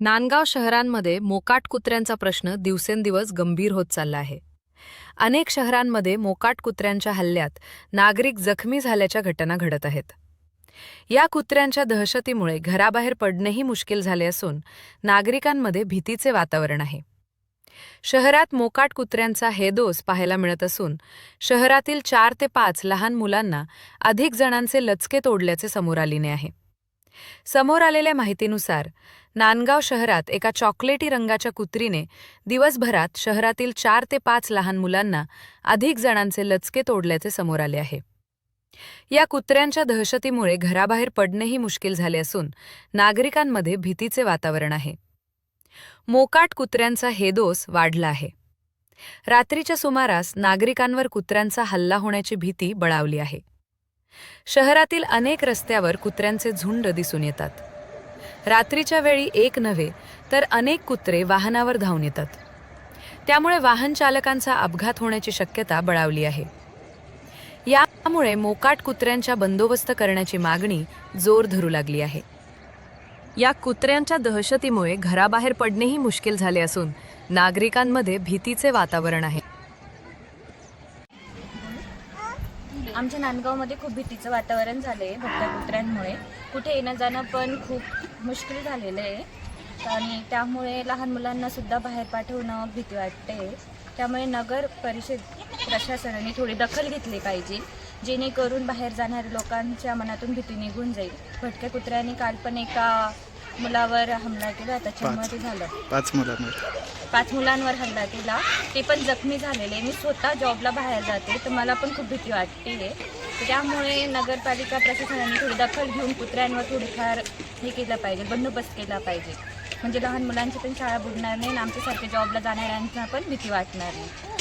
नांदगाव शहरांमध्ये मोकाट कुत्र्यांचा प्रश्न दिवसेंदिवस गंभीर होत चालला आहे. अनेक शहरांमध्ये मोकाट कुत्र्यांच्या हल्ल्यात नागरिक जखमी झाल्याच्या घटना घडत आहेत. या कुत्र्यांच्या दहशतीमुळे घराबाहेर पडणेही मुश्किल झाले असून नागरिकांमध्ये भीतीचे वातावरण आहे. शहरात मोकाट कुत्र्यांचा हेदोस पाहायला मिळत असून शहरातील 4 ते 5 लहान मुलांना अधिक जणांचे लचके तोडल्याचे समोर आलेले आहे. समोर आलेल्या माहितीनुसार नांदगाव शहरात एका चॉकलेटी रंगाच्या कुत्रीने दिवसभरात शहरातील 4 ते 5 लहान मुलांना अधिक जणांचे लचके तोडल्याचे समोर आले आहे. या कुत्र्यांच्या दहशतीमुळे घराबाहेर पडणेही मुश्किल झाले असून नागरिकांमध्ये भीतीचे वातावरण आहे. मोकाट कुत्र्यांचा हेदोस वाढला आहे. रात्रीच्या सुमारास नागरिकांवर कुत्र्यांचा हल्ला होण्याची भीती बळावली आहे. शहरातील अनेक रस्त्यावर कुत्र्यांचे झुंड दिसून येतात. रात्रीच्या वेळी एक नव्हे तर अनेक कुत्रे वाहनावर धावून येतात. त्यामुळे वाहन चालकांचा अपघात होण्याची शक्यता बळावली आहे. यामुळे मोकाट कुत्र्यांच्या बंदोबस्त करण्याची मागणी जोर धरू लागली आहे. या कुत्र्यांच्या दहशतीमुळे घराबाहेर पडणेही मुश्किल झाले असून नागरिकांमध्ये भीतीचे वातावरण आहे. आमच्या नांदगावमध्ये खूप भीतीचं वातावरण झालं आहे भटक्या कुत्र्यांमुळे. कुठे येणं जाणं पण खूप मुश्किल झालेलं आहे आणि त्यामुळे लहान मुलांनासुद्धा बाहेर पाठवणं भीती वाटते. त्यामुळे नगर परिषद प्रशासनाने थोडी दखल घेतली पाहिजे, जेणेकरून बाहेर जाणाऱ्या लोकांच्या मनातून भीती निघून जाईल. भटक्या कुत्र्यांनी काल पण एका मुलावर हमला केला, त्याच्यामुळे ते झालं. 5 मुलांवर हल्ला केला, ते पण जखमी झालेले. मी स्वतः जॉबला बाहेर जाते तर मला पण खूप भीती वाटते. त्यामुळे नगरपालिका प्रशासनाने थोडी दखल घेऊन कुत्र्यांवर थोडीफार हे केलं पाहिजे, बंदोबस्त केला पाहिजे. म्हणजे लहान मुलांची पण शाळा बुडणार नाही आणि आमच्यासारखे जॉबला जाणाऱ्यांना पण भीती वाटणार नाही.